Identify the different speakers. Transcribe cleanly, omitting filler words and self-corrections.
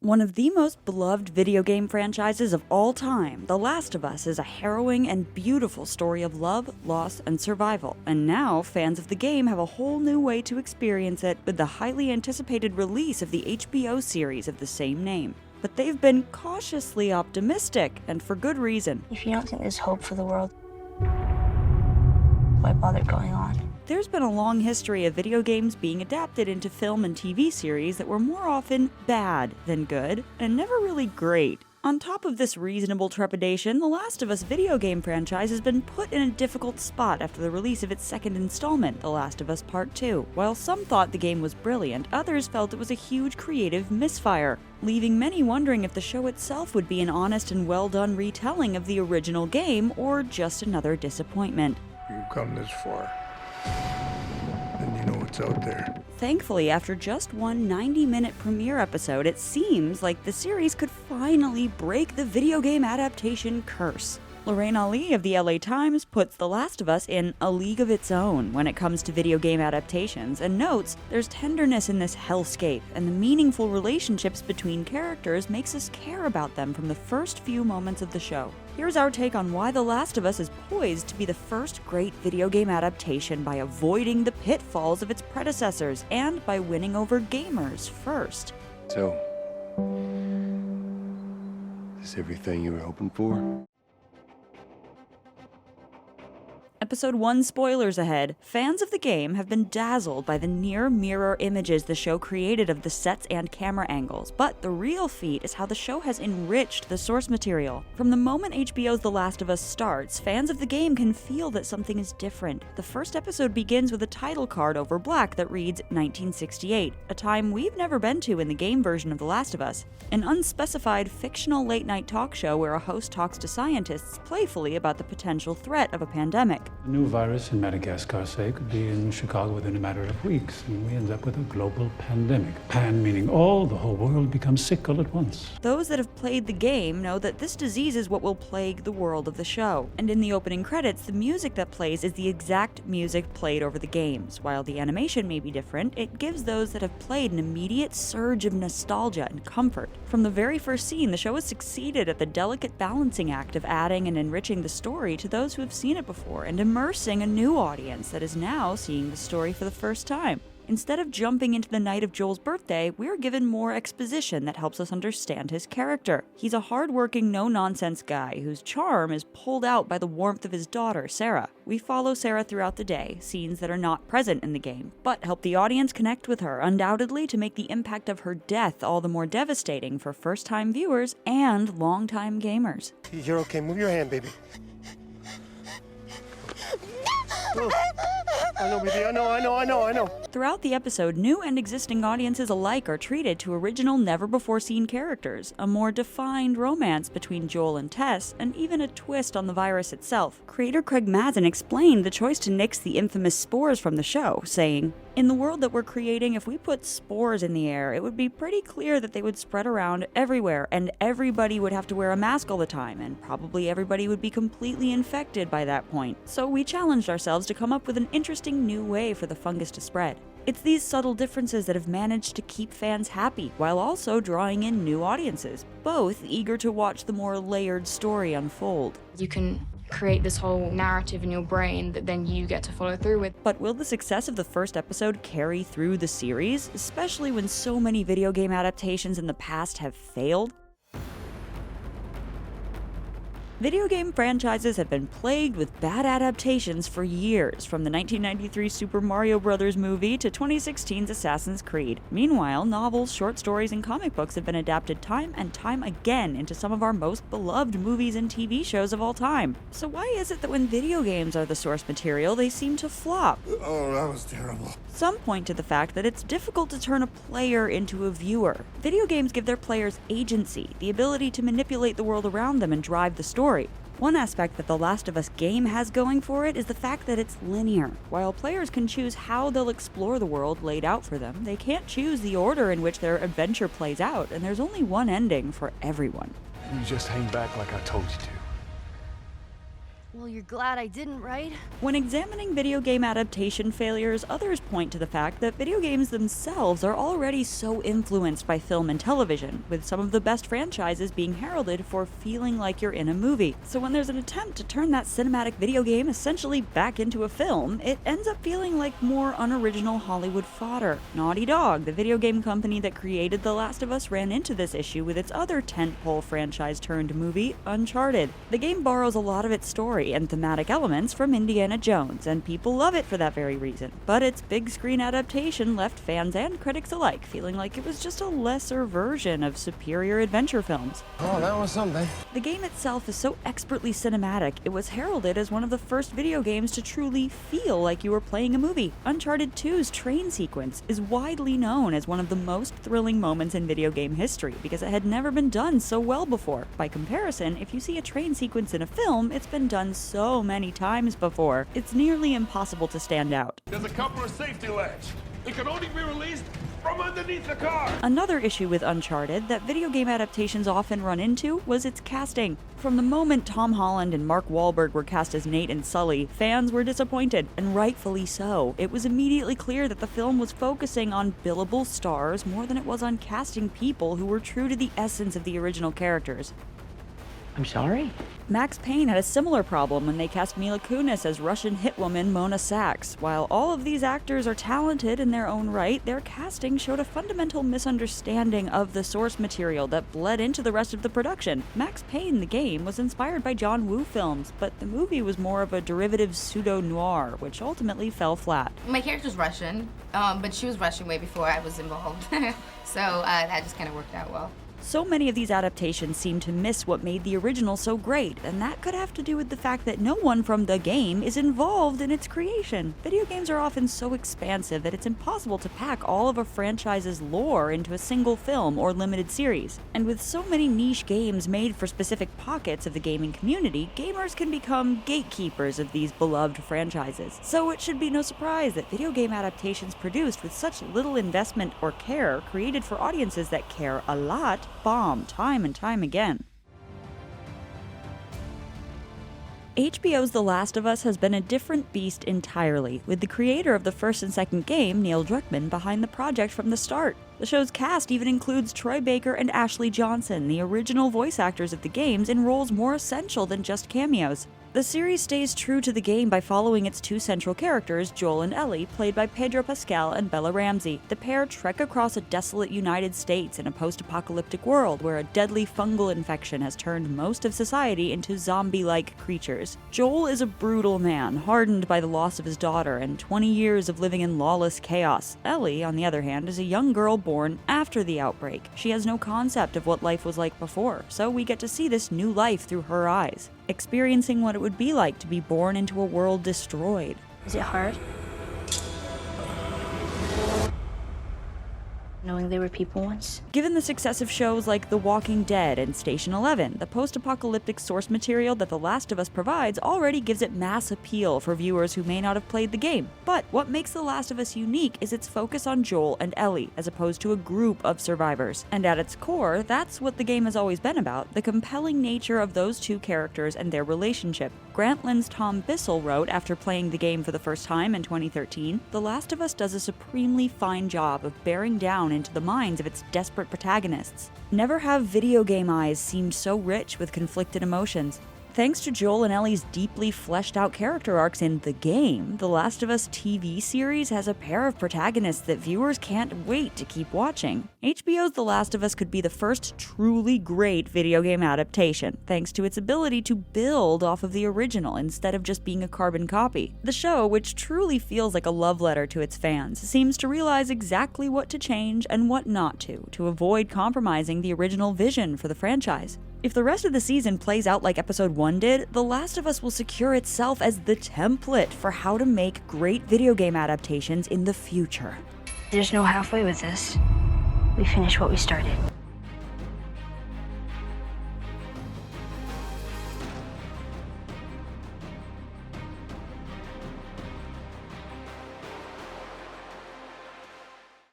Speaker 1: One of the most beloved video game franchises of all time, The Last of Us is a harrowing and beautiful story of love, loss, and survival, and now fans of the game have a whole new way to experience it with the highly anticipated release of the HBO series of the same name. But they've been cautiously optimistic, and for good reason.
Speaker 2: If you don't think there's hope for the world, why bother going on?
Speaker 1: There's been a long history of video games being adapted into film and TV series that were more often bad than good, and never really great. On top of this reasonable trepidation, The Last of Us video game franchise has been put in a difficult spot after the release of its second installment, The Last of Us Part 2. While some thought the game was brilliant, others felt it was a huge creative misfire, leaving many wondering if the show itself would be an honest and well-done retelling of the original game, or just another disappointment.
Speaker 3: You've come this far, and you know what's out there.
Speaker 1: Thankfully, after just one 90-minute premiere episode, it seems like the series could finally break the video game adaptation curse. Lorraine Ali of the LA Times puts The Last of Us in a league of its own when it comes to video game adaptations, and notes there's tenderness in this hellscape, and the meaningful relationships between characters makes us care about them from the first few moments of the show. Here's our take on why The Last of Us is poised to be the first great video game adaptation by avoiding the pitfalls of its predecessors, and by winning over gamers first.
Speaker 4: So, is this everything you were hoping for?
Speaker 1: Episode 1 spoilers ahead. Fans of the game have been dazzled by the near-mirror images the show created of the sets and camera angles, but the real feat is how the show has enriched the source material. From the moment HBO's The Last of Us starts, fans of the game can feel that something is different. The first episode begins with a title card over black that reads 1968, a time we've never been to in the game version of The Last of Us. An unspecified fictional late-night talk show where a host talks to scientists playfully about the potential threat of a pandemic.
Speaker 5: A new virus in Madagascar, say, could be in Chicago within a matter of weeks, and we end up with a global pandemic. Pan meaning the whole world becomes sick all at once.
Speaker 1: Those that have played the game know that this disease is what will plague the world of the show. And in the opening credits, the music that plays is the exact music played over the games. While the animation may be different, it gives those that have played an immediate surge of nostalgia and comfort. From the very first scene, the show has succeeded at the delicate balancing act of adding and enriching the story to those who have seen it before, and immersing a new audience that is now seeing the story for the first time. Instead of jumping into the night of Joel's birthday, we're given more exposition that helps us understand his character. He's a hard-working, no-nonsense guy whose charm is pulled out by the warmth of his daughter, Sarah. We follow Sarah throughout the day, scenes that are not present in the game, but help the audience connect with her, undoubtedly to make the impact of her death all the more devastating for first-time viewers and long-time gamers.
Speaker 3: You're okay. Move your hand, baby. Oh, I know, baby. I know.
Speaker 1: Throughout the episode, new and existing audiences alike are treated to original, never-before-seen characters, a more defined romance between Joel and Tess, and even a twist on the virus itself. Creator Craig Mazin explained the choice to nix the infamous spores from the show, saying, "In the world that we're creating, if we put spores in the air, it would be pretty clear that they would spread around everywhere, and everybody would have to wear a mask all the time, and probably everybody would be completely infected by that point. So we challenged ourselves to come up with an interesting new way for the fungus to spread." It's these subtle differences that have managed to keep fans happy, while also drawing in new audiences, both eager to watch the more layered story unfold.
Speaker 6: You can create this whole narrative in your brain that then you get to follow through with.
Speaker 1: But will the success of the first episode carry through the series, especially when so many video game adaptations in the past have failed? Video game franchises have been plagued with bad adaptations for years, from the 1993 Super Mario Bros. Movie to 2016's Assassin's Creed. Meanwhile, novels, short stories, and comic books have been adapted time and time again into some of our most beloved movies and TV shows of all time. So why is it that when video games are the source material, they seem to flop?
Speaker 3: Oh, that was terrible.
Speaker 1: Some point to the fact that it's difficult to turn a player into a viewer. Video games give their players agency, the ability to manipulate the world around them and drive the story. One aspect that The Last of Us game has going for it is the fact that it's linear. While players can choose how they'll explore the world laid out for them, they can't choose the order in which their adventure plays out, and there's only one ending for everyone.
Speaker 4: You just hang back like I told you to.
Speaker 7: Well, you're glad I didn't, right?
Speaker 1: When examining video game adaptation failures, others point to the fact that video games themselves are already so influenced by film and television, with some of the best franchises being heralded for feeling like you're in a movie. So when there's an attempt to turn that cinematic video game essentially back into a film, it ends up feeling like more unoriginal Hollywood fodder. Naughty Dog, the video game company that created The Last of Us, ran into this issue with its other tentpole franchise turned movie, Uncharted. The game borrows a lot of its story and thematic elements from Indiana Jones, and people love it for that very reason. But its big screen adaptation left fans and critics alike feeling like it was just a lesser version of superior adventure films.
Speaker 8: Oh, that was something.
Speaker 1: The game itself is so expertly cinematic, it was heralded as one of the first video games to truly feel like you were playing a movie. Uncharted 2's train sequence is widely known as one of the most thrilling moments in video game history because it had never been done so well before. By comparison, if you see a train sequence in a film, it's been done so many times before, it's nearly impossible to stand out.
Speaker 3: There's a couple of safety latch. It can only be released from underneath the car.
Speaker 1: Another issue with Uncharted that video game adaptations often run into was its casting. From the moment Tom Holland and Mark Wahlberg were cast as Nate and Sully, fans were disappointed, and rightfully so. It was immediately clear that the film was focusing on billable stars more than it was on casting people who were true to the essence of the original characters.
Speaker 9: I'm sorry?
Speaker 1: Max Payne had a similar problem when they cast Mila Kunis as Russian hitwoman Mona Sachs. While all of these actors are talented in their own right, their casting showed a fundamental misunderstanding of the source material that bled into the rest of the production. Max Payne, the game, was inspired by John Woo films, but the movie was more of a derivative pseudo-noir, which ultimately fell flat.
Speaker 10: My character's Russian, but she was Russian way before I was involved, so that just kind of worked out well.
Speaker 1: So many of these adaptations seem to miss what made the original so great, and that could have to do with the fact that no one from the game is involved in its creation. Video games are often so expansive that it's impossible to pack all of a franchise's lore into a single film or limited series. And with so many niche games made for specific pockets of the gaming community, gamers can become gatekeepers of these beloved franchises. So it should be no surprise that video game adaptations produced with such little investment or care, created for audiences that care a lot, bomb time and time again. HBO's The Last of Us has been a different beast entirely, with the creator of the first and second game, Neil Druckmann, behind the project from the start. The show's cast even includes Troy Baker and Ashley Johnson, the original voice actors of the games, in roles more essential than just cameos. The series stays true to the game by following its two central characters, Joel and Ellie, played by Pedro Pascal and Bella Ramsey. The pair trek across a desolate United States in a post-apocalyptic world where a deadly fungal infection has turned most of society into zombie-like creatures. Joel is a brutal man, hardened by the loss of his daughter and 20 years of living in lawless chaos. Ellie, on the other hand, is a young girl born after the outbreak. She has no concept of what life was like before, so we get to see this new life through her eyes, experiencing what it would be like to be born into a world destroyed.
Speaker 2: Is it hard? Knowing they were people once?
Speaker 1: Given the success of shows like The Walking Dead and Station 11, the post-apocalyptic source material that The Last of Us provides already gives it mass appeal for viewers who may not have played the game. But what makes The Last of Us unique is its focus on Joel and Ellie, as opposed to a group of survivors. And at its core, that's what the game has always been about, the compelling nature of those two characters and their relationship. Grantland's Tom Bissell wrote, after playing the game for the first time in 2013, The Last of Us does a supremely fine job of bearing down into the minds of its desperate protagonists. Never have video game eyes seemed so rich with conflicted emotions. Thanks to Joel and Ellie's deeply fleshed out character arcs in the game, The Last of Us TV series has a pair of protagonists that viewers can't wait to keep watching. HBO's The Last of Us could be the first truly great video game adaptation, thanks to its ability to build off of the original instead of just being a carbon copy. The show, which truly feels like a love letter to its fans, seems to realize exactly what to change and what not to avoid compromising the original vision for the franchise. If the rest of the season plays out like Episode 1 did, The Last of Us will secure itself as the template for how to make great video game adaptations in the future.
Speaker 2: There's no halfway with this. We finish what we started.